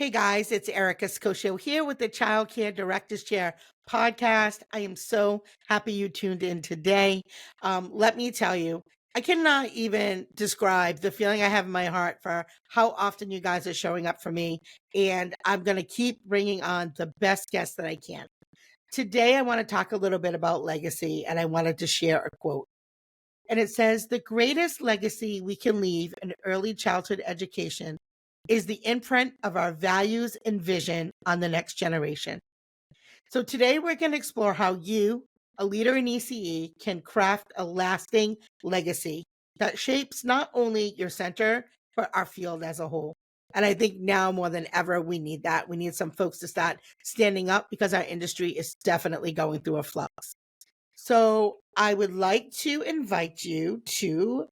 Hey guys, it's Erica Scosio here with the Child Care Director's Chair podcast. I am so happy you tuned in today. Let me tell you, I cannot even describe the feeling I have in my heart for how often you guys are showing up for me. And I'm going to keep bringing on the best guests that I can. Today, I want to talk a little bit about legacy, and I wanted to share a quote. And it says, "The greatest legacy we can leave in early childhood education is the imprint of our values and vision on the next generation." So today we're going to explore how you, a leader in ECE, can craft a lasting legacy that shapes not only your center, but our field as a whole. And I think now more than ever, we need that. We need some folks to start standing up because our industry is definitely going through a flux. So I would like to invite you to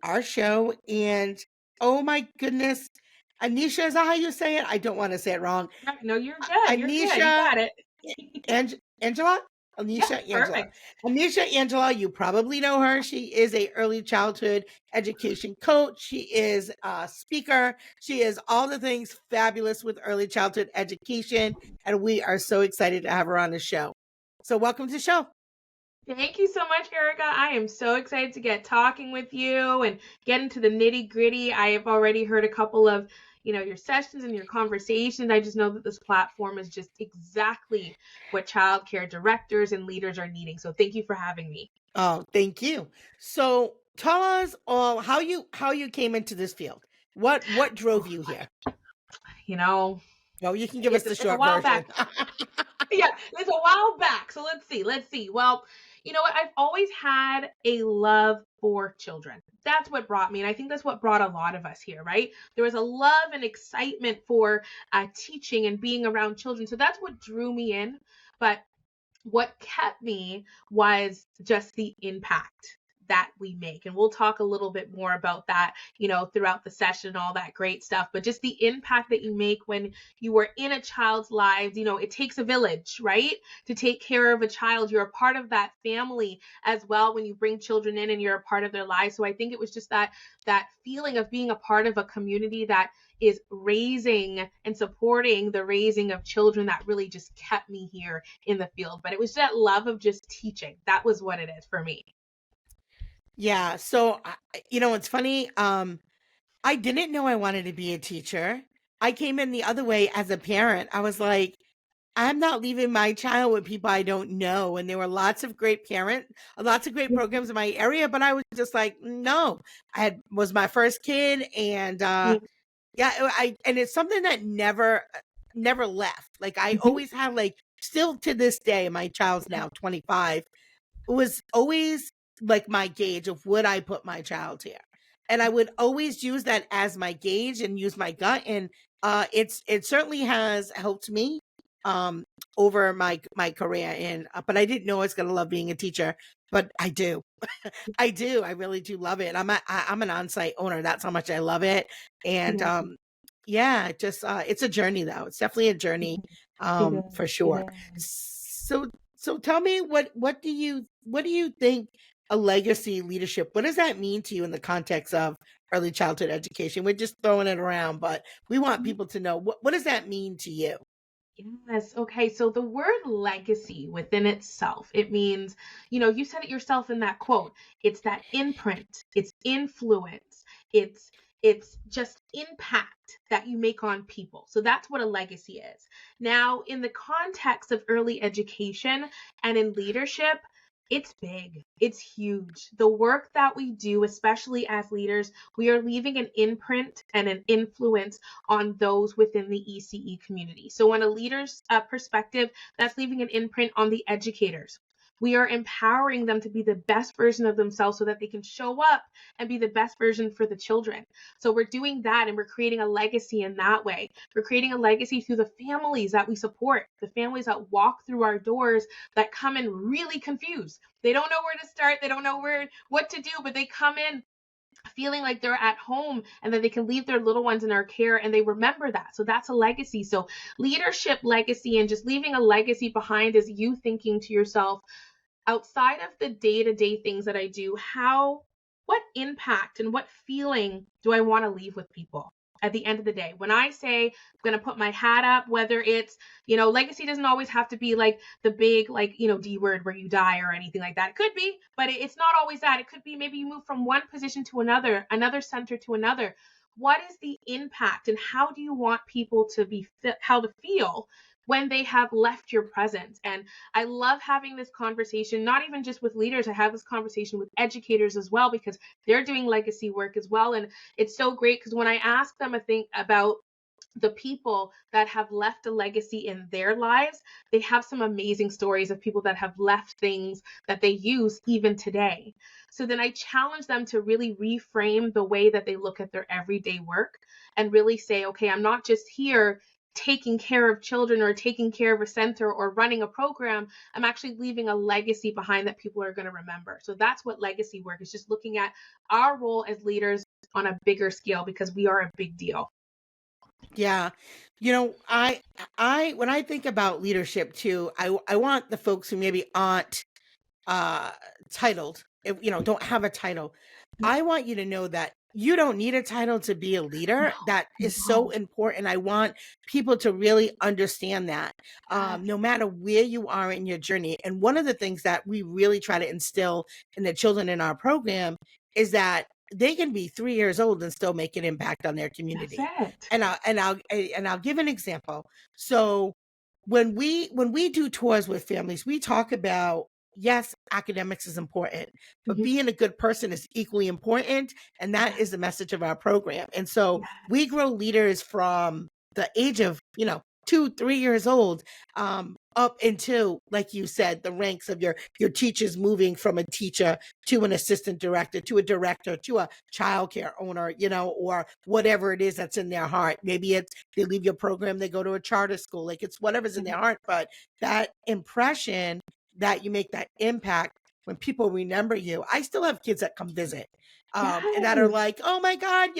our show. And oh my goodness, Anisha, is that how you say it? I don't want to say it wrong. No, you're good. You're good. You Anisha got it. Angela? Yeah, Anisha Angela. perfect. Anisha Angela, you probably know her. She is a early childhood education coach. She is a speaker. She is all the things fabulous with early childhood education. And we are so excited to have her on the show. So welcome to the show. Thank you so much, Erica. I am so excited to get talking with you and get into the nitty-gritty. I have already heard a couple of, your sessions and your conversations. I just know that this platform is just exactly what childcare directors and leaders are needing. So thank you for having me. Oh, thank you. So tell us all how you came into this field. What drove you here? You know, Oh, you can give us it's the it's a short while version. back. Yeah, it's a while back. So let's see. Well, you know what? I've always had a love for children. That's what brought me, and I think that's what brought a lot of us here, right? There was a love and excitement for teaching and being around children. So that's what drew me in. But what kept me was just the impact that we make. And we'll talk a little bit more about that, throughout the session, all that great stuff. But just the impact that you make when you are in a child's lives, it takes a village, right? To take care of a child. You're a part of that family as well when you bring children in and you're a part of their lives. So I think it was just that feeling of being a part of a community that is raising and supporting the raising of children that really just kept me here in the field. But it was that love of just teaching. That was what it is for me. Yeah. So, it's funny. I didn't know I wanted to be a teacher. I came in the other way as a parent. I was like, I'm not leaving my child with people I don't know. And there were lots of great lots of great programs in my area, but I was just like, no. Was my first kid, and yeah, and it's something that never left. Like I always had, like, still to this day, my child's now 25, was always like my gauge of would I put my child here, and I would always use that as my gauge and use my gut, and it certainly has helped me um over my career, and but I didn't know I was going to love being a teacher, but I do. I really do love it. I'm an on-site owner. That's how much I love it. And Yeah. yeah, just it's a journey though. It's definitely a journey It for is. It sure. is. So tell me, what do you think a legacy leadership, what does that mean to you in the context of early childhood education? We're just throwing it around, but we want people to know, what does that mean to you? Yes. Okay. So the word legacy within itself, it means, you said it yourself in that quote. It's that imprint, it's influence, it's just impact that you make on people. So that's what a legacy is. Now, in the context of early education and in leadership, it's big. It's huge. The work that we do, especially as leaders, we are leaving an imprint and an influence on those within the ECE community. So, in a leader's perspective, that's leaving an imprint on the educators. We are empowering them to be the best version of themselves so that they can show up and be the best version for the children. So, we're doing that and we're creating a legacy in that way. We're creating a legacy through the families that we support, the families that walk through our doors that come in really confused. They don't know where to start, they don't know what to do, but they come in feeling like they're at home and that they can leave their little ones in our care and they remember that. So that's a legacy. So leadership legacy and just leaving a legacy behind is you thinking to yourself, outside of the day-to-day things that I do, what impact and what feeling do I want to leave with people? at the end of the day. When I say I'm going to put my hat up, whether it's, legacy doesn't always have to be like the big, like, D word where you die or anything like that. It could be, but it's not always that. It could be maybe you move from one position to another center to another. What is the impact, and how do you want people to how to feel when they have left your presence? And I love having this conversation, not even just with leaders. I have this conversation with educators as well, because they're doing legacy work as well. And it's so great because when I ask them a thing about the people that have left a legacy in their lives, they have some amazing stories of people that have left things that they use even today. So then I challenge them to really reframe the way that they look at their everyday work and really say, okay, I'm not just here taking care of children or taking care of a center or running a program. I'm actually leaving a legacy behind that people are going to remember. So that's what legacy work is, just looking at our role as leaders on a bigger scale, because we are a big deal. Yeah. I when I think about leadership too, I want the folks who maybe aren't uh titled, don't have a title. I want you to know that you don't need a title to be a leader. No, That is so no. important. I want people to really understand that, Yes. no matter where you are in your journey. And one of the things that we really try to instill in the children in our program is that they can be 3 years old and still make an impact on their That's community. it. And I'll give an example. So when we do tours with families, we talk about, yes, academics is important, but Mhm. being a good person is equally important. And that Yes. is the message of our program. And so we Yes. grow leaders from the age of, 2, 3 years old, up into, like you said, the ranks of your teachers, moving from a teacher to an assistant director to a director to a childcare owner, or whatever it is that's in their heart. Maybe it's they leave your program, they go to a charter school, like it's whatever's in Mhm. their heart. But that impression, that you make that impact when people remember you. I still have kids that come visit, and that are Yes. like, oh my God,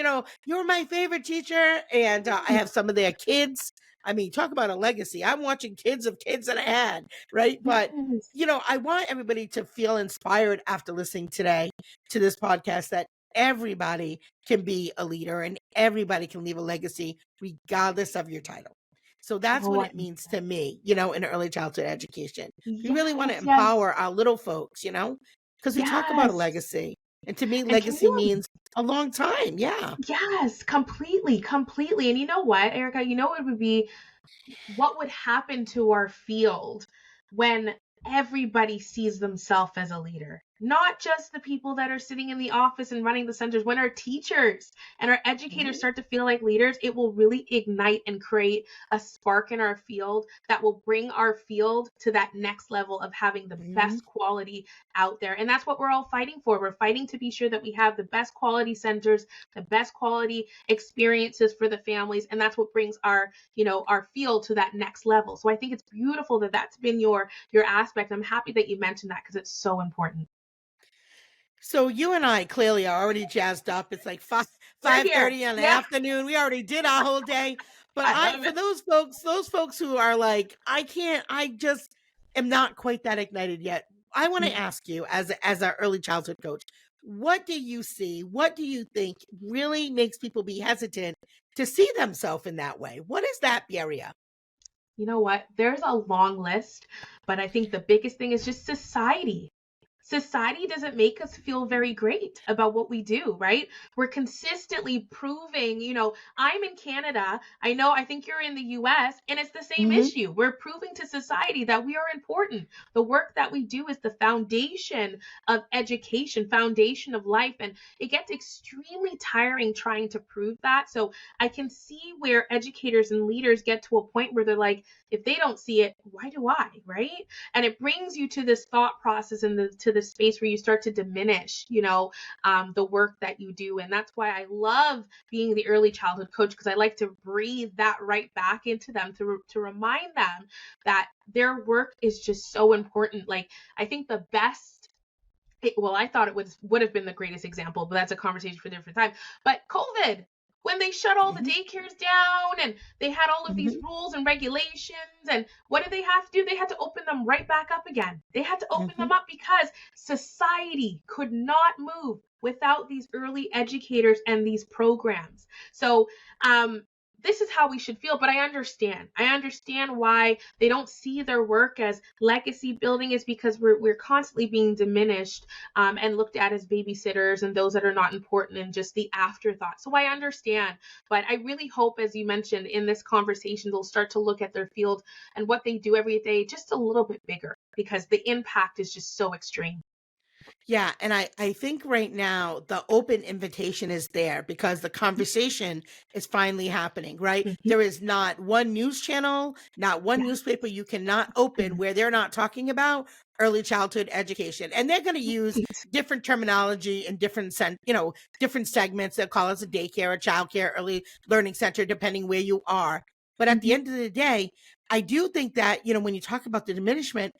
you're my favorite teacher. And I have some of their kids. I mean, talk about a legacy. I'm watching kids of kids that I had, right? But, Yes. I want everybody to feel inspired after listening today to this podcast, that everybody can be a leader and everybody can leave a legacy regardless of your title. So that's Oh, what I it love means to that. me, in early childhood education. We really want to Yes, yes, empower our little folks, because we talk about a yes. legacy. And to me, And can legacy you means a long time. Yeah. yes, completely, completely. And you know what, Erica, what would be what would happen to our field when everybody sees themselves as a leader? Not just the people that are sitting in the office and running the centers. When our teachers and our educators Mhm. start to feel like leaders, it will really ignite and create a spark in our field that will bring our field to that next level of having the Mhm. best quality out there. And that's what we're all fighting for. We're fighting to be sure that we have the best quality centers, the best quality experiences for the families. And that's what brings our field to that next level. So I think it's beautiful that that's been your aspect. I'm happy that you mentioned that because it's so important. So you and I clearly are already jazzed up. It's like five We're five here. thirty in the Yeah, afternoon. We already did our whole day. But I I love for it. those folks who are like, I can't, I just am not quite that ignited yet. I want to Mm. ask you, as our early childhood coach, what do you see? What do you think really makes people be hesitant to see themselves in that way? What is that barrier? You know what? There's a long list, but I think the biggest thing is just society. Society doesn't make us feel very great about what we do, right? We're consistently proving, I'm in Canada. I think you're in the US, and it's the same Mhm. issue. We're proving to society that we are important. The work that we do is the foundation of education, foundation of life. And it gets extremely tiring trying to prove that. So I can see where educators and leaders get to a point where they're like, if they don't see it, why do I, right? And it brings you to this thought process and to the space where you start to diminish the work that you do. And that's why I love being the early childhood coach, because I like to breathe that right back into them to remind them that their work is just so important. Like, I think the best I thought it would have been the greatest example, but that's a conversation for a different time. But COVID, when they shut all the Mhm, daycares down and they had all of these mhm, rules and regulations, and what did they have to do? They had to open them right back up again. They had to open them mhm. up because society could not move without these early educators and these programs. So this is how we should feel. But I understand why they don't see their work as legacy building, is because we're constantly being diminished, and looked at as babysitters and those that are not important and just the afterthought. So I understand, but I really hope, as you mentioned in this conversation, they'll start to look at their field and what they do every day just a little bit bigger, because the impact is just so extreme. Yeah, and I think right now the open invitation is there because the conversation is finally happening, right? Mhm. There is not one news channel, not one Yeah. newspaper you cannot open Mhm. where they're not talking about early childhood education. And they're going to use Right. different terminology and different segments. They'll call us a daycare, a childcare, early learning center, depending where you are. But at the Mhm. end of the day, I do think that, when you talk about the diminishment,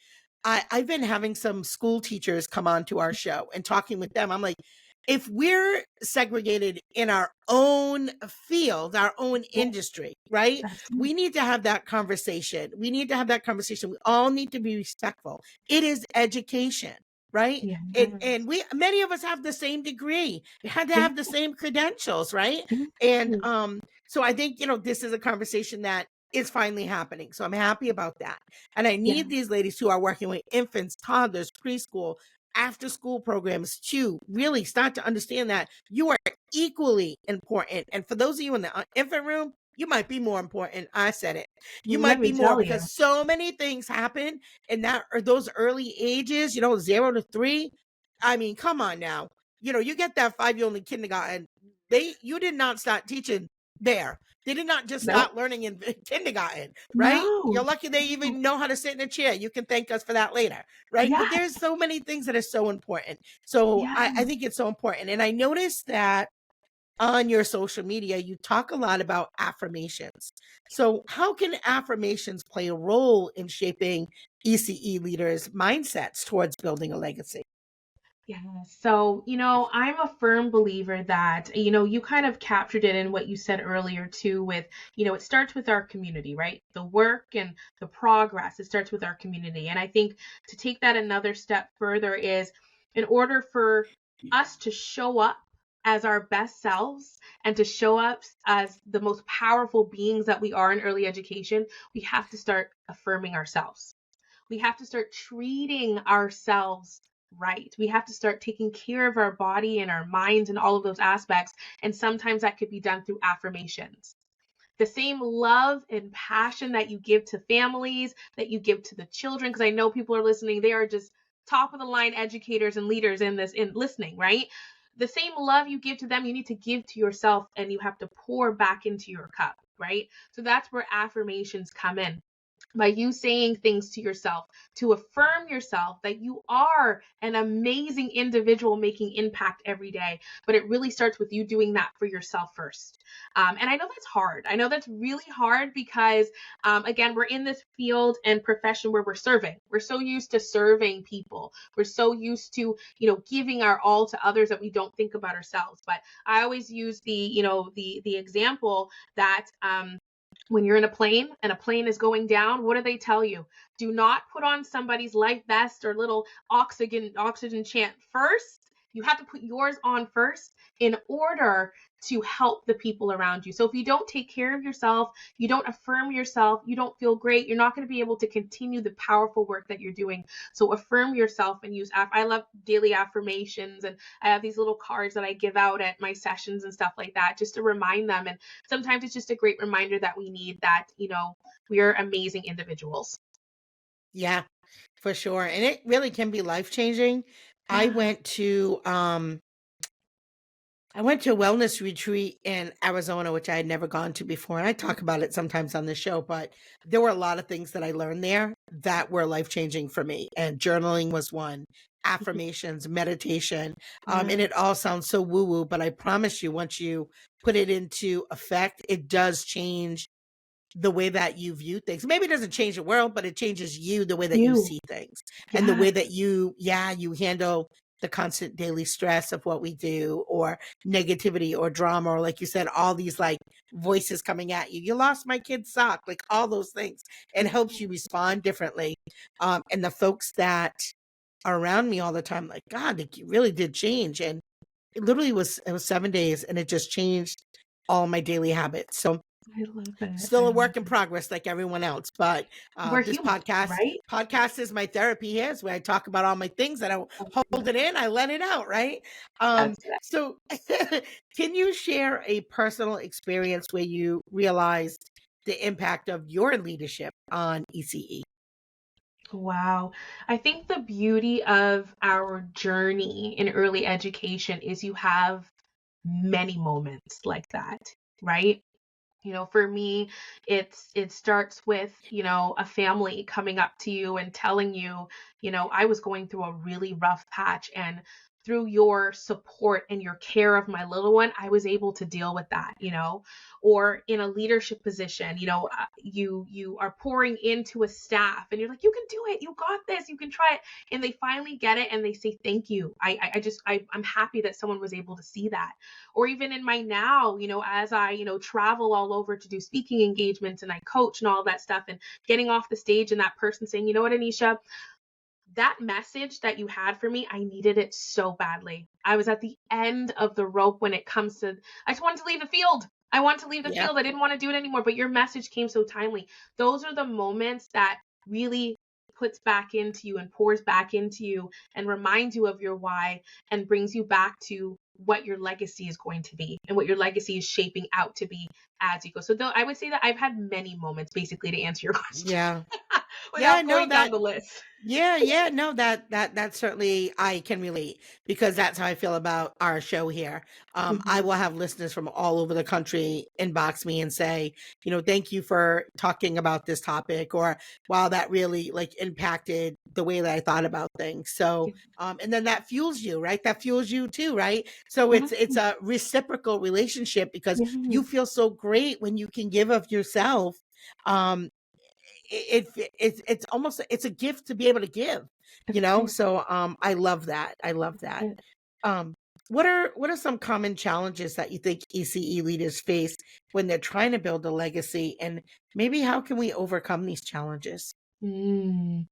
I've been having some school teachers come on to our show and talking with them. I'm like, if we're segregated in our own field, our own Yeah, industry, right? that's true. We need to have that conversation. We need to have that conversation. We all need to be respectful. It is education, right? Yeah. And we many of us have the same degree. We had to Yeah. have the same credentials, right? And Exactly. so I think, this is a conversation that is finally happening. So I'm happy about that. And I Yeah. need these ladies who are working with infants, toddlers, preschool, after school programs to really start to understand that you are equally important. And for those of you in the infant room, you might be more important. I said it. You Let might me be more tell you. because so many things happen in that or those early ages, 0 to 3. I mean, come on now. You get that 5-year old in kindergarten. You did not start teaching there. They did not just No. start learning in kindergarten, right? No. You're lucky they No. even know how to sit in a chair. You can thank us for that later, right? Yes. There's so many things that are so important. So I Yes. think it's so important. And I noticed that on your social media, you talk a lot about affirmations. So, how can affirmations play a role in shaping ECE leaders' mindsets towards building a legacy? Yeah. So, I'm a firm believer that, you kind of captured it in what you said earlier too, with, it starts with our community, right? The work and the progress, it starts with our community. And I think to take that another step further is, in order for us to show up as our best selves and to show up as the most powerful beings that we are in early education, we have to start affirming ourselves. We have to start treating ourselves right. We have to start taking care of our body and our minds and all of those aspects. And sometimes that could be done through affirmations. The same love and passion that you give to families, that you give to the children, because I know people are listening, they are just top of the line educators and leaders in listening, right? The same love you give to them, you need to give to yourself, and you have to pour back into your cup, right? So that's where affirmations come in, by you saying things to yourself to affirm yourself that you are an amazing individual making impact every day. But it really starts with you doing that for yourself first. And I know that's hard. I know that's really hard because, again, we're in this field and profession where we're serving. We're so used to serving people. We're so used to, giving our all to others that we don't think about ourselves. But I always use the example that, when you're in a plane and a plane is going down, what do they tell you? Do not put on somebody's life vest or little oxygen chant first. You have to put yours on first in order to help the people around you. So if you don't take care of yourself, you don't affirm yourself, you don't feel great, you're not going to be able to continue the powerful work that you're doing. So affirm yourself and use I love daily affirmations, and I have these little cards that I give out at my sessions and stuff like that, just to remind them. And sometimes it's just a great reminder that we need that, we are amazing individuals. Yeah, for sure. And it really can be life changing. I Yeah. went to I went to a wellness retreat in Arizona, which I had never gone to before. And I talk about it sometimes on the show, but there were a lot of things that I learned there that were life changing for me. And journaling was one, affirmations, meditation. And Yeah. it all sounds so woo woo, but I promise you, once you put it into effect, it does change the way that you view things. Maybe it doesn't change the world, but it changes you, the way that you You. see things and the Yeah. way that you handle the constant daily stress of what we do, or negativity or drama, or like you said, all these like voices coming at you. You lost my kid's sock, like all those things. It helps you respond differently. And the folks that are around me all the time, like, God, like, you really did change. And it was 7 days and it just changed all my daily habits. So I love it. I still a love work in it. progress like everyone else, but We're this human, right? podcast is my therapy here. It's where I talk about all my things that I Oh, hold it in, I let it out, right? that's it. So can you share a personal experience where you realized the impact of your leadership on ECE? Wow. I think the beauty of our journey in early education is you have many moments like that, right? For me, it starts with, a family coming up to you and telling you, I was going through a really rough patch, and through your support and your care of my little one, I was able to deal with that. Or in a leadership position, you are pouring into a staff and you're like, you can do it, you got this, you can try it, and they finally get it and they say thank you. I'm happy that someone was able to see that. Or even in my now, as I, travel all over to do speaking engagements and I coach and all that stuff, and getting off the stage and that person saying, you know what, Anisha, that message that you had for me, I needed it so badly. I was at the end of the rope when it comes to, I just wanted to leave the field. I want to leave the Yeah. field. I didn't want to do it anymore, but your message came so timely. Those are the moments that really puts back into you and pours back into you and reminds you of your why and brings you back to what your legacy is going to be and what your legacy is shaping out to be as you go. So though I would say that I've had many moments, basically, to answer your question Yeah. Yeah, without no, going down that the list. yeah, no, that certainly I can relate, because that's how I feel about our show here. I Mhm. will have listeners from all over the country inbox me and say, thank you for talking about this topic, or wow, that really like impacted the way that I thought about things. So, Yeah. and then that fuels you, right? That fuels you too, right? So it's Mhm. a reciprocal relationship, because you Mhm. feel so great when you can give of yourself. Um, it's almost, it's a gift to be able to give, Of course. so I love that, Good. um what are some common challenges that you think ECE leaders face when they're trying to build a legacy, and maybe how can we overcome these challenges? Mm.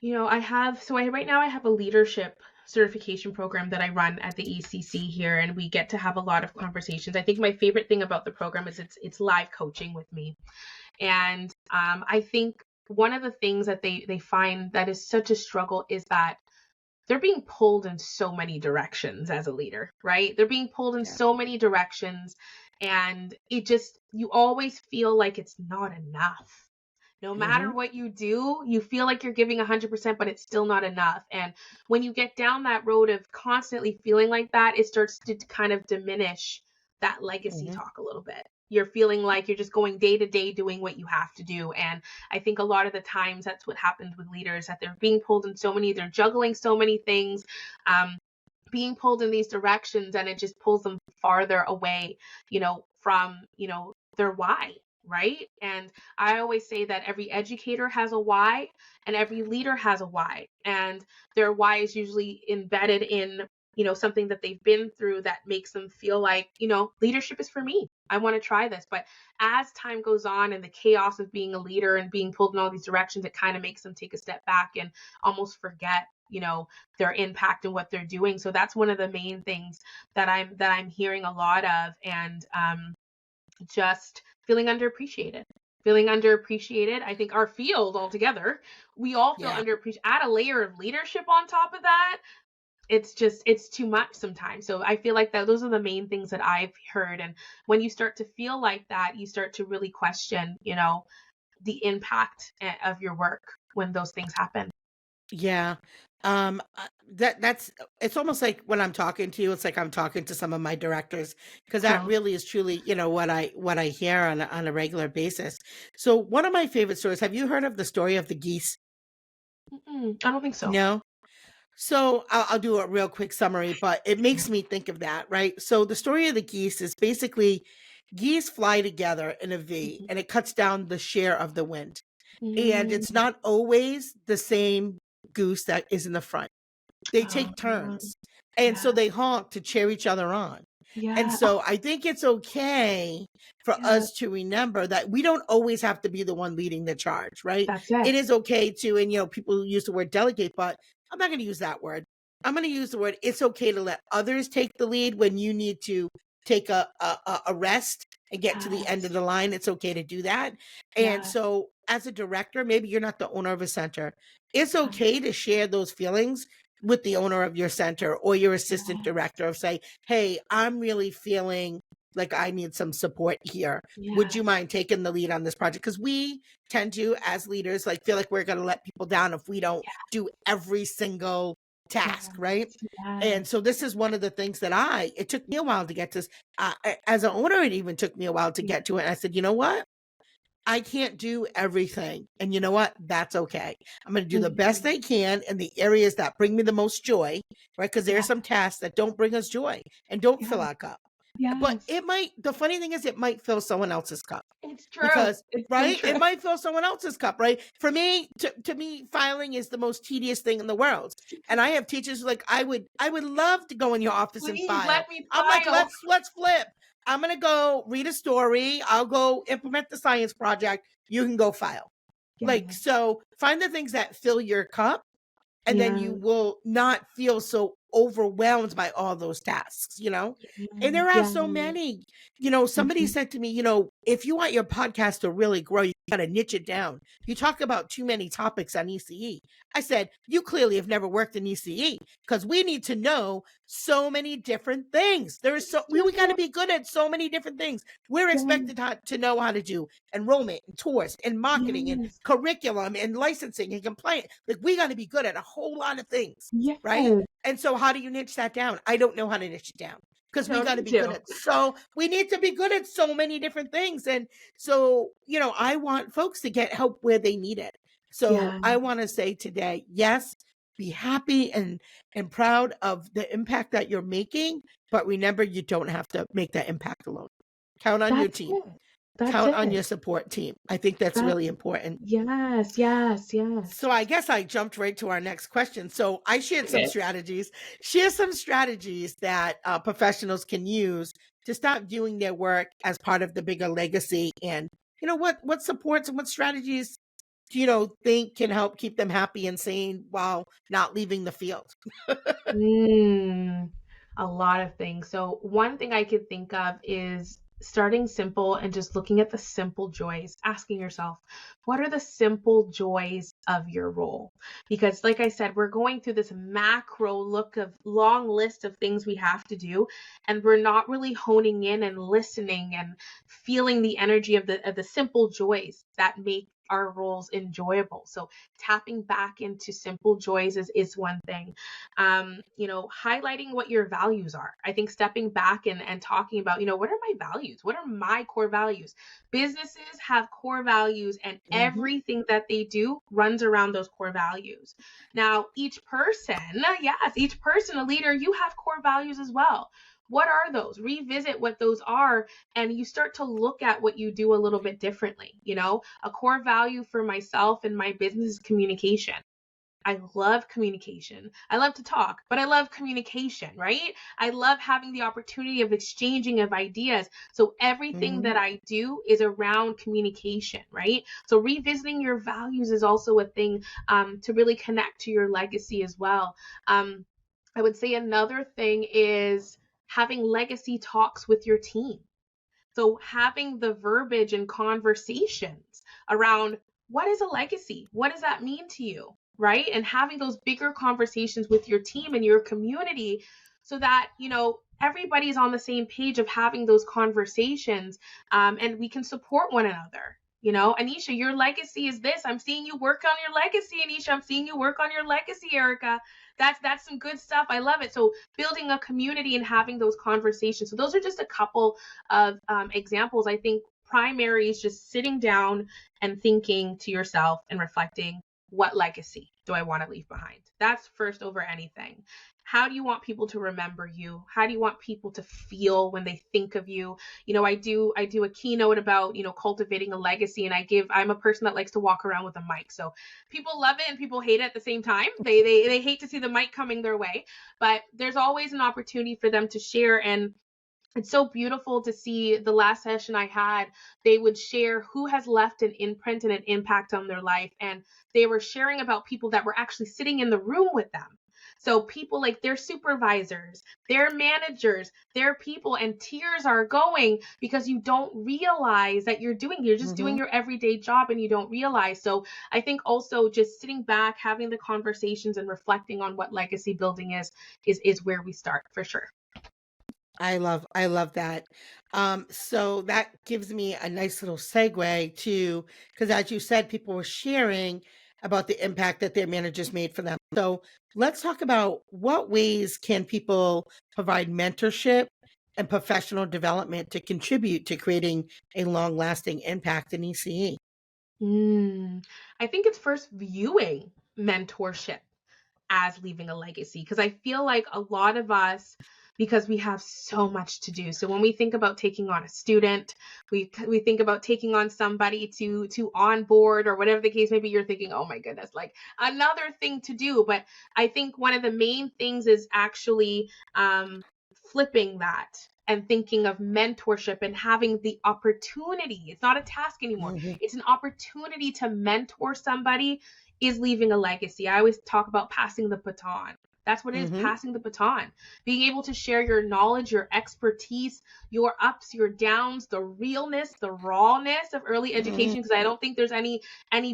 Right now I have a leadership certification program that I run at the ECC here, and we get to have a lot of conversations. I think my favorite thing about the program is it's live coaching with me. And I think one of the things that they find that is such a struggle is that they're being pulled in so many directions as a leader, right? They're being pulled in Yeah. so many directions, and you always feel like it's not enough. No matter Hmm. what you do, you feel like you're giving 100%, but it's still not enough. And when you get down that road of constantly feeling like that, it starts to kind of diminish that legacy Hmm. talk a little bit. You're feeling like you're just going day to day doing what you have to do. And I think a lot of the times that's what happens with leaders, that they're being pulled in they're juggling so many things, being pulled in these directions, and it just pulls them farther away, from, their why, right? And I always say that every educator has a why and every leader has a why. And their why is usually embedded in, something that they've been through that makes them feel like, leadership is for me. I want to try this. But as time goes on and the chaos of being a leader and being pulled in all these directions, it kind of makes them take a step back and almost forget, their impact and what they're doing. So that's one of the main things that I'm hearing a lot of, and just feeling underappreciated. I think our field altogether, we all feel Yeah. underappreciated. Add a layer of leadership on top of that, it's too much sometimes. So I feel like that those are the main things that I've heard. And when you start to feel like that, you start to really question, the impact of your work when those things happen. Yeah. That's it's almost like when I'm talking to you, it's like I'm talking to some of my directors, because that Huh. really is truly, what I hear on a regular basis. So one of my favorite stories, have you heard of the story of the geese? Mm-mm, I don't think so. No. So I'll do a real quick summary, but it makes me think of that, right? So the story of the geese is basically geese fly together in a V, Mhm. and it cuts down the share of the wind. And it's Mm, not always the same goose that is in the front. They Oh, take turns. And so yeah, they honk to cheer each other on. And yeah, so I think it's okay for yeah, us to remember that we don't always have to be the one leading the charge, right? that's it. It is okay to, and people use the word delegate, but I'm not going to use that word. I'm going to use the word it's okay to let others take the lead when you need to take a rest and get to the end of Yes, the line. It's okay to do that. And yes, so as a director, maybe you're not the owner of a center. It's yes, okay to share those feelings with the owner of your center or your assistant yes, director of say, hey, I'm really feeling like I need some support here. Would you yes, mind taking the lead on this project? Because we tend to, as leaders, like feel like we're going to let people down if we don't do every single yes, task, right? And yes, so this is one of the things that it took me a while to get to. As an owner, it even took me a while to yeah, get to it. And I said, you know what? I can't do everything. And you know what? That's okay. I'm going to do the best mhm, I can in the areas that bring me the most joy, right? Because there are yeah, some tasks that don't bring us joy and don't yeah, fill our cup. But yes. the funny thing is, it might fill someone else's cup It's true. because, It's so right? true. It might fill someone else's cup, right? For me, to me, filing is the most tedious thing in the world. And I have teachers like, I would love to go in your office and Please file. let me I'm like, file. let's flip. I'm going to go read a story. I'll go implement the science project. You can go file. Like, Yes, so find the things that fill your cup and then you yes, will not feel so overwhelmed by all those tasks. And there yes, are yes. so many. Somebody Mhm. said to me, if you want your podcast to really grow, you got to niche it down. You talk about too many topics on ECE. I said, you clearly have never worked in ECE because we need to know so many different things. It's We got to true. be good at so many different things. We're Yes, expected to know how to do enrollment and tours and marketing and yes, curriculum and licensing and compliance. Like we got to be good at a whole lot of things, right? yes. And so how do you niche that down? I don't know how to niche it down You because we don't got to need be good to. at we need to be good at so many different things. And so, I want folks to get help where they need it. So Yeah, I want to say today, yes, be happy and proud of the impact that you're making, but remember you don't have to make that impact alone. Count on your that's team. it. That's Count on it. your support team. I think that's That really important. yes, yes, yes. So I guess I jumped right to our next question. So I shared some Okay. strategies. Share some strategies that professionals can use to stop viewing their work as part of the bigger legacy. And what supports and what strategies do think can help keep them happy and sane while not leaving the field? Mm, a lot of things. So, one thing I could think of is starting simple and just looking at the simple joys, asking yourself, what are the simple joys of your role? Because, like I said, we're going through this macro look of long list of things we have to do, and we're not really honing in and listening and feeling the energy of the simple joys that make our roles enjoyable. So tapping back into simple joys is one thing. Highlighting what your values are. I think stepping back and talking about, what are my values? What are my core values? Businesses have core values, and Mm-hmm. everything that they do runs around those core values. Now, each person, a leader, you have core values as well. What are those? Revisit what those are, and you start to look at what you do a little bit differently. A core value for myself and my business is communication. I love communication. I love to talk, but I love communication, right? I love having the opportunity of exchanging of ideas. So everything Mm-hmm. that I do is around communication, right? So revisiting your values is also a thing to really connect to your legacy as well. Um, I would say another thing is having legacy talks with your team. So having the verbiage and conversations around what is a legacy? What does that mean to you? Right? And having those bigger conversations with your team and your community so that, everybody's on the same page of having those conversations, and we can support one another. Anisha, your legacy is this. I'm seeing you work on your legacy, Anisha. I'm seeing you work on your legacy, Erica. That's some good stuff. I love it. So building a community and having those conversations. So those are just a couple of examples. I think primary is just sitting down and thinking to yourself and reflecting, what legacy? do I want to leave behind? That's first over anything. How do you want people to remember you? How do you want people to feel when they think of you? I do a keynote about, cultivating a legacy, and I'm a person that likes to walk around with a mic. So people love it and people hate it at the same time. They hate to see the mic coming their way, but there's always an opportunity for them to share. And it's so beautiful to see the last session I had. They would share who has left an imprint and an impact on their life. And they were sharing about people that were actually sitting in the room with them. So people like their supervisors, their managers, their people, and tears are going because you don't realize that you're just doing Mm-hmm. your everyday job and you don't realize. So I think also just sitting back, having the conversations and reflecting on what legacy building is where we start for sure. I love that. So that gives me a nice little segue to, because as you said, people were sharing about the impact that their managers made for them. So let's talk about what ways can people provide mentorship and professional development to contribute to creating a long-lasting impact in ECE. Mm, I think it's first viewing mentorship as leaving a legacy, because I feel like a lot of us, because we have so much to do. So when we think about taking on a student, we think about taking on somebody to onboard or whatever the case may be, you're thinking, "Oh my goodness, like another thing to do." But I think one of the main things is actually flipping that and thinking of mentorship and having the opportunity. It's not a task anymore. Mhm, It's an opportunity to mentor somebody is leaving a legacy. I always talk about passing the baton. That's what it is, mhm, passing the baton. Being able to share your knowledge, your expertise, your ups, your downs, the realness, the rawness of early mhm, education, because I don't think there's any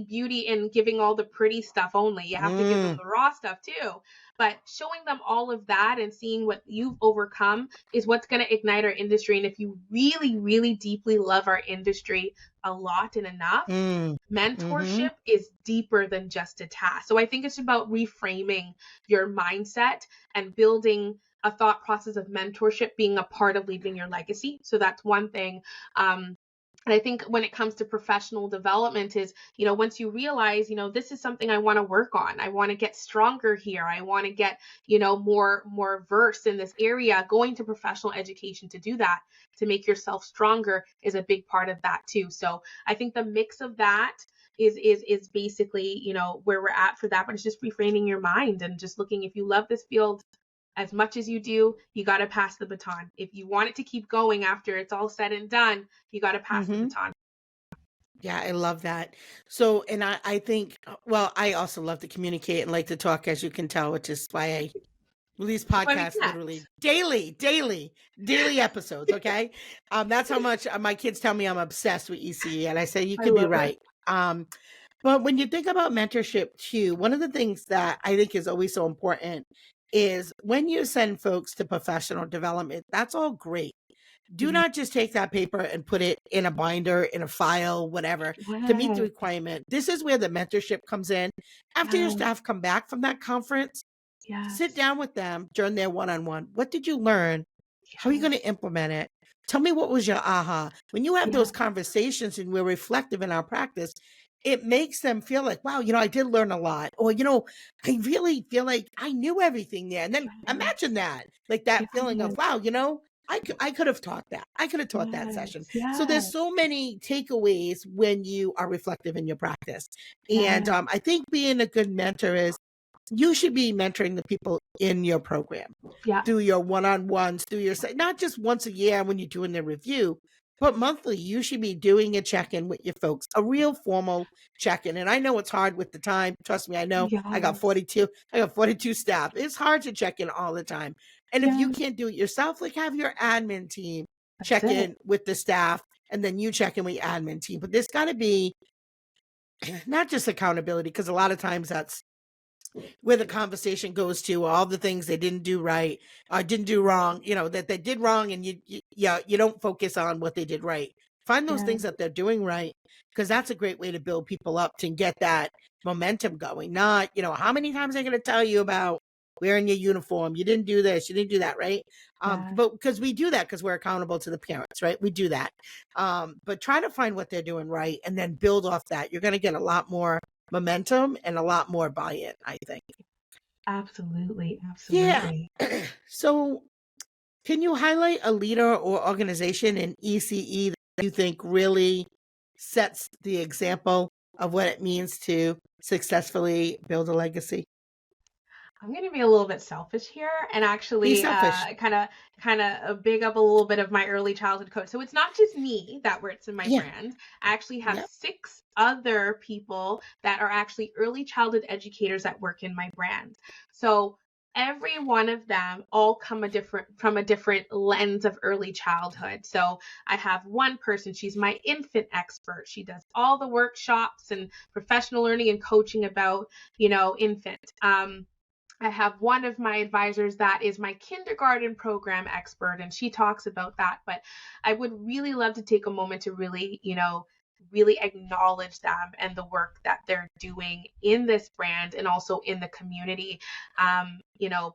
beauty in giving all the pretty stuff only. You have to give them mm, the raw stuff too. But showing them all of that and seeing what you've overcome is what's going to ignite our industry. And if you really, really deeply love our industry a lot and enough, mm, mhm, mentorship is deeper than just a task. So I think it's about reframing your mindset and building a thought process of mentorship being a part of leaving your legacy. So that's one thing. And I think when it comes to professional development is, once you realize, this is something I want to work on. I want to get stronger here. I want to get, more versed in this area. Going to professional education to do that, to make yourself stronger is a big part of that too. So I think the mix of that is basically, where we're at for that. But it's just reframing your mind and just looking, if you love this field as much as you do, you got to pass the baton. If you want it to keep going after it's all said and done, you got to pass the mhm. baton. Yeah, I love that. So, and I think, well, I also love to communicate and like to talk, as you can tell, which is why I release That's why we podcasts literally connect. daily episodes. Okay. That's how much my kids tell me I'm obsessed with ECE. And I say, you I could be love it. right. But when you think about mentorship too, one of the things that I think is always so important is when you send folks to professional development, that's all great. Do Mhm. not just take that paper and put it in a binder, in a file, whatever, to meet the Yes, requirement. This is where the mentorship comes in. After your yes, staff come back from that conference, sit yes, down with them during their one-on-one. What did you learn? How are you going yes, to implement it? Tell me what was your aha. When you have those yes, conversations and we're reflective in our practice, it makes them feel like, wow, I did learn a lot. Or, I really feel like I knew everything there. And then imagine that, like that feeling of, yes, wow, I could have taught that. I could have taught that session. yes, So there's yes, so many takeaways when you are reflective in your practice. And yes, I think being a good mentor is you should be mentoring the people in your program yeah, through your one-on-ones, through your not just once a year when you're doing the review, but monthly. You should be doing a check-in with your folks, a real formal check-in. And I know it's hard with the time. Trust me, I know. I got yes. 42. I got 42 staff. It's hard to check in all the time. And if you Yes, can't do it yourself, like have your admin team that's check it. in with the staff, and then you check in with your admin team. But there's got to be not just accountability, because a lot of times that's where the conversation goes to all the things they didn't do right or didn't do wrong, that they did wrong, and you don't focus on what they did right. Find those Yeah, things that they're doing right, because that's a great way to build people up to get that momentum going. Not, how many times are going to tell you about wearing your uniform? You didn't do this, you didn't do that, right? yeah, But because we do that because we're accountable to the parents, right? We do that. But try to find what they're doing right and then build off that. You're going to get a lot more momentum and a lot more buy-in, I think. Absolutely, Yeah. absolutely. So can you highlight a leader or organization in ECE that you think really sets the example of what it means to successfully build a legacy? I'm going to be a little bit selfish here and Be actually selfish. kind of big up a little bit of my early childhood coach. So it's not just me that works in my Yeah. brand. I actually have Yeah. 6 other people that are actually early childhood educators that work in my brand. So every one of them all come a different from a different lens of early childhood. So I have one person, she's my infant expert. She does all the workshops and professional learning and coaching about, infant. I have one of my advisors that is my kindergarten program expert, and she talks about that. But I would really love to take a moment to really, really acknowledge them and the work that they're doing in this brand and also in the community,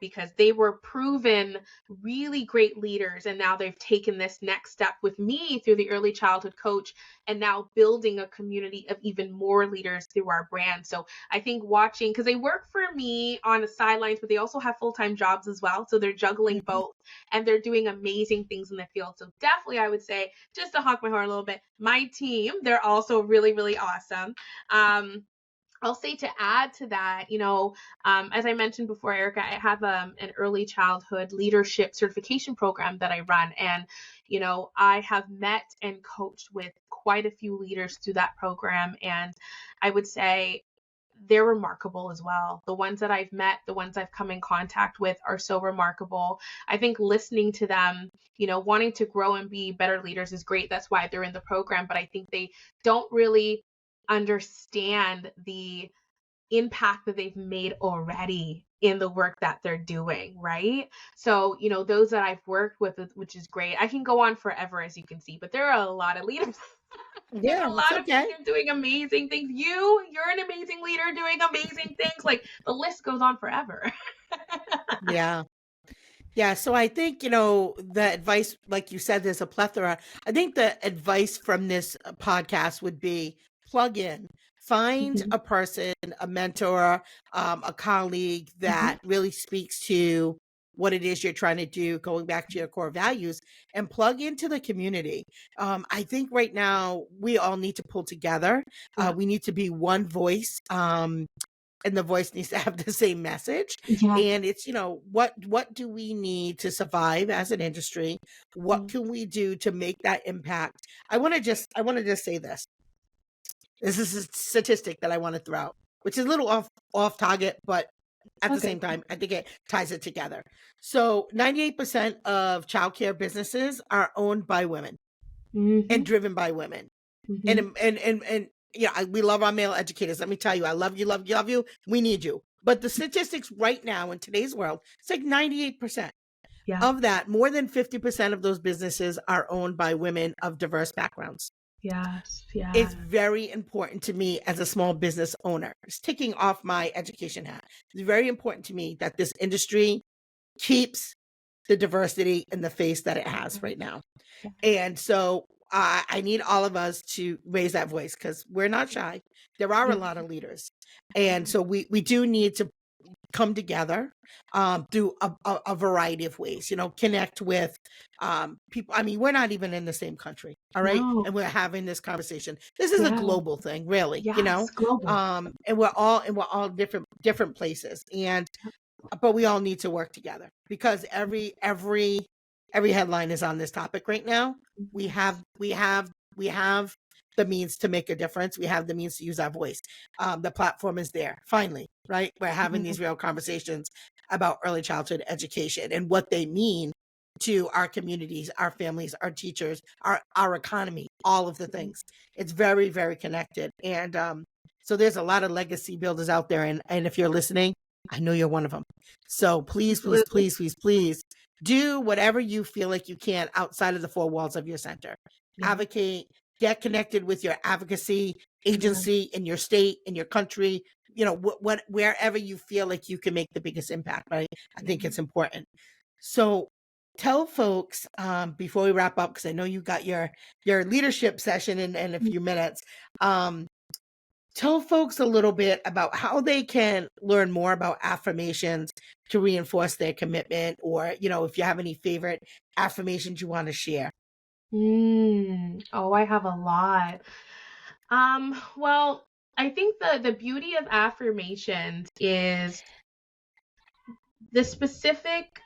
because they were proven really great leaders. And now they've taken this next step with me through the early childhood coach and now building a community of even more leaders through our brand. So I think watching, because they work for me on the sidelines, but they also have full time jobs as well. So they're juggling Mhm. both and they're doing amazing things in the field. So definitely, I would say, just to honk my horn a little bit, my team, they're also really, really awesome. I'll say to add to that, as I mentioned before, Erica, I have an early childhood leadership certification program that I run. And, I have met and coached with quite a few leaders through that program. And I would say they're remarkable as well. The ones that I've met, the ones I've come in contact with are so remarkable. I think listening to them, wanting to grow and be better leaders is great. That's why they're in the program. But I think they don't really understand the impact that they've made already in the work that they're doing, right? So, those that I've worked with, which is great. I can go on forever, as you can see, but there are a lot of leaders. There's Yeah, a it's lot of okay. leaders doing amazing things. You're an amazing leader doing amazing things. Like the list goes on forever. Yeah. Yeah, so I think, the advice, like you said, there's a plethora. I think the advice from this podcast would be plug in, find Mhm, a person, a mentor, a colleague mhm. that really speaks to what it is you're trying to do, going back to your core values, and plug into the community. I think right now we all need to pull together. Yeah. We need to be one voice. And the voice needs to have the same message, Yes. and it's, what do we need to survive as an industry? What Mm. can we do to make that impact? I want to just say this is a statistic that I want to throw out, which is a little off target, but It's at the okay. same time I think it ties it together. So 98% of childcare businesses are owned by women and Hmm. driven by women. Hmm. And yeah, we love our male educators. Let me tell you, I love you, love you, love you. We need you. But the statistics right now in today's world, it's like 98% Yeah. of that. More than 50% of those businesses are owned by women of diverse backgrounds. Yes. It's Yeah. very important to me as a small business owner. It's taking off my education hat. It's very important to me that this industry keeps the diversity in the face that it has right now. Yeah. And so I need all of us to raise that voice because we're not shy. There are a Yeah. lot of leaders. And Absolutely. so we do need to come together through a variety of ways, connect with people. I mean, we're not even in the same country. All right. No. And we're having this conversation. This is a Yeah. global thing, really, Yes. Global. and we're all different places. And but we all need to work together because every headline is on this topic right now. We have Yes. we have we have the means to make a difference. We have the means to use our voice. The platform is there. Finally, right? We're having Mhm. these real conversations about early childhood education and what they mean to our communities, our families, our teachers, our economy, all of the things. It's very, very connected. And so there's a lot of legacy builders out there. And if you're listening, I know you're one of them. So please, please, Absolutely. please, please, please do whatever you feel like you can outside of the four walls of your center. Yeah. Advocate, get connected with your advocacy Amen. agency in your state, in your country, wherever you feel like you can make the biggest impact, right? I think Yeah. it's important. So tell folks before we wrap up, because I know you got your leadership session in a few minutes. Um, tell folks a little bit about how they can learn more about affirmations to reinforce their commitment, or, if you have any favorite affirmations you want to share. Oh, I have a lot. Well, I think the beauty of affirmations is the specific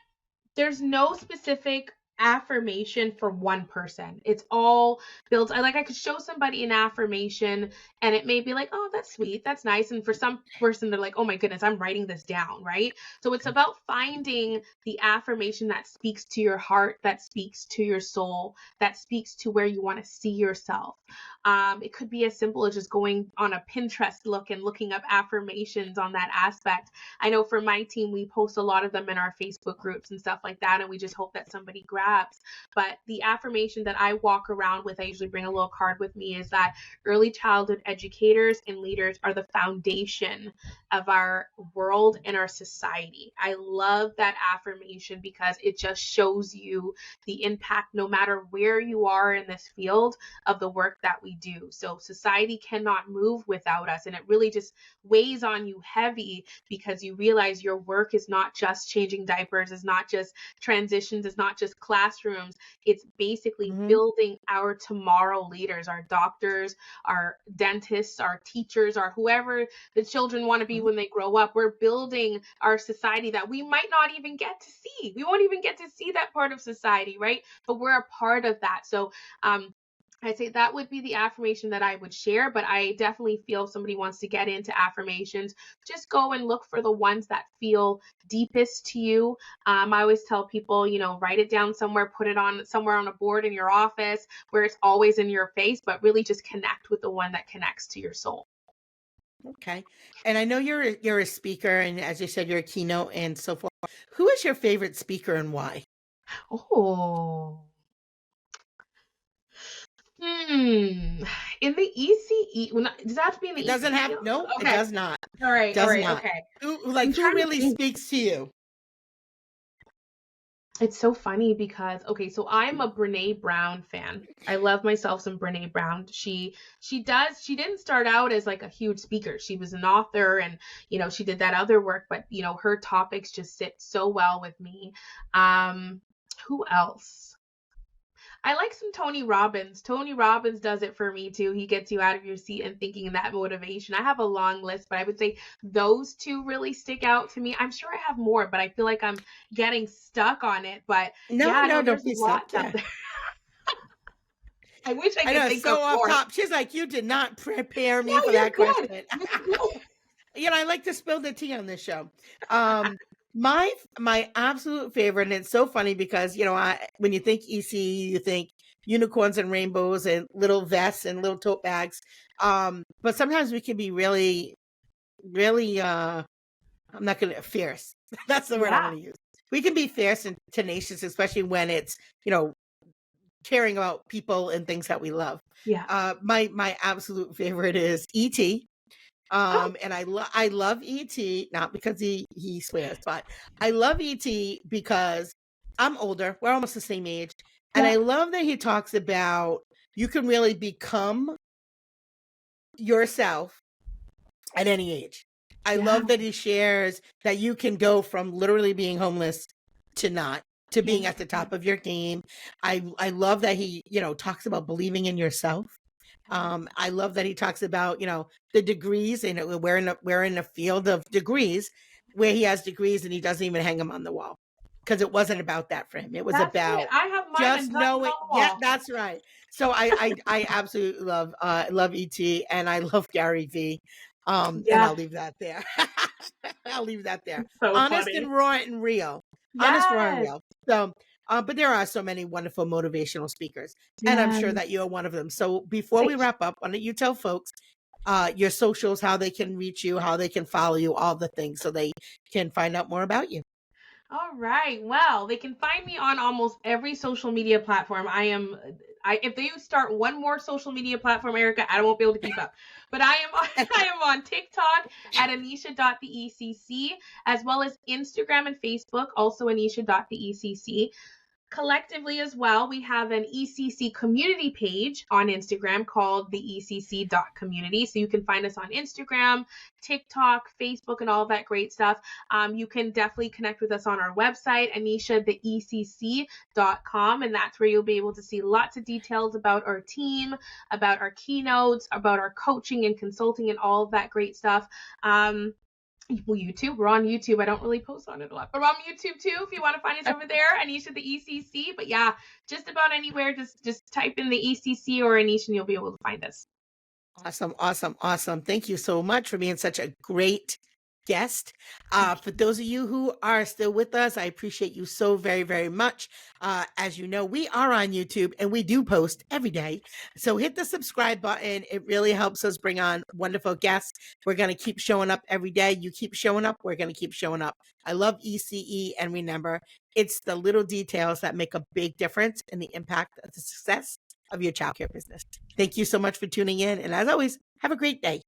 there's no specific affirmation for one person. It's all built. I could show somebody an affirmation and it may be like, oh, that's sweet, that's nice. And for some person, they're like, oh my goodness, I'm writing this down, right? So it's about finding the affirmation that speaks to your heart, that speaks to your soul, that speaks to where you want to see yourself. It could be as simple as just going on a Pinterest look and looking up affirmations on that aspect. I know for my team, we post a lot of them in our Facebook groups and stuff like that, and we just hope that somebody grabs. But the affirmation that I walk around with, I usually bring a little card with me, is that early childhood educators and leaders are the foundation of our world and our society. I love that affirmation because it just shows you the impact, no matter where you are in this field, of the work that we do. So society cannot move without us, and it really just weighs on you heavy because you realize your work is not just changing diapers, is not just transitions, is not just classrooms. It's basically Hmm. building our tomorrow leaders, our doctors, our dentists, our teachers, our whoever the children want to be when they grow up. We're building our society that we might not even get to see. We won't even get to see that part of society, right? But we're a part of that. So I'd say that would be the affirmation that I would share, but I definitely feel if somebody wants to get into affirmations, just go and look for the ones that feel deepest to you. I always tell people, write it down somewhere, put it on somewhere on a board in your office where it's always in your face, but really just connect with the one that connects to your soul. Okay. And I know you're a speaker, and as you said, you're a keynote and so forth. Who is your favorite speaker and why? Oh. Hmm. In the ECE, does that have to be in the It doesn't ECE? have, no, it Okay. does not. All right. All Does right. not. Okay. I'm Who trying to really think. speaks to you? It's so funny because okay, so I'm a Brene Brown fan. I love myself some Brene Brown. She didn't start out as like a huge speaker. She was an author and she did that other work, but her topics just sit so well with me. Who else? I like some Tony Robbins. Tony Robbins does it for me too. He gets you out of your seat and thinking in that motivation. I have a long list, but I would say those two really stick out to me. I'm sure I have more, but I feel like I'm getting stuck on it. But No, yeah, no, no, don't there's be stuck. lots out Yeah. there. I wish I I could know it's think of so off more. top. She's like, you did not prepare No, me for you're that good. question. You're good. I like to spill the tea on this show. Um, my absolute favorite, and it's so funny because when you think EC, you think unicorns and rainbows and little vests and little tote bags. But sometimes we can be really, really. I'm not gonna fierce. That's the word I'm Yeah, gonna use. We can be fierce and tenacious, especially when it's caring about people and things that we love. yeah. My absolute favorite is ET. Oh, And I love ET, not because he swears, but I love ET because I'm older. We're almost the same age. And yeah, I love that he talks about you can really become yourself at any age. I yeah, love that he shares that you can go from literally being homeless to not, to yeah, being at the top of your game. I love that he, talks about believing in yourself. I love that he talks about, the degrees, and we're in a field of degrees where he has degrees and he doesn't even hang them on the wall because it wasn't about that for him. It was that's it. about I have mine just and hung knowing. on the Yeah, wall. that's right. So I absolutely love ET, and I love Gary V. And Yeah, I'll leave that there. I'll leave that there. so Honest funny. and raw and real. Honest, raw and Yes, real. So, but there are so many wonderful motivational speakers, and I'm yes. sure that you're one of them. So before we wrap up, why don't you tell folks your socials, how they can reach you, how they can follow you, all the things, so they can find out more about you. All right. Well, they can find me on almost every social media platform. If they start one more social media platform, Erica, I won't be able to keep up. But I am on, I am on TikTok at Anisha.theecc, as well as Instagram and Facebook, also Anisha.theecc. collectively as well, we have an ECC community page on Instagram called the ECC.community. So you can find us on Instagram, TikTok, Facebook, and all that great stuff. You can definitely connect with us on our website, Anisha, the ECC.com, and that's where you'll be able to see lots of details about our team, about our keynotes, about our coaching and consulting, and all of that great stuff. Well, YouTube. We're on YouTube. I don't really post on it a lot, but we're on YouTube too. If you want to find us over there, Anisha the ECC. But yeah, just about anywhere. Just type in the ECC or Anisha, and you'll be able to find us. Awesome, awesome, awesome. Thank you so much for being such a great guest. For those of you who are still with us, I appreciate you so very, very much. As you know, we are on YouTube and we do post every day. So hit the subscribe button. It really helps us bring on wonderful guests. We're going to keep showing up every day. You keep showing up, we're going to keep showing up. I love ECE, and remember, it's the little details that make a big difference in the impact of the success of your childcare business. Thank you so much for tuning in. And as always, have a great day.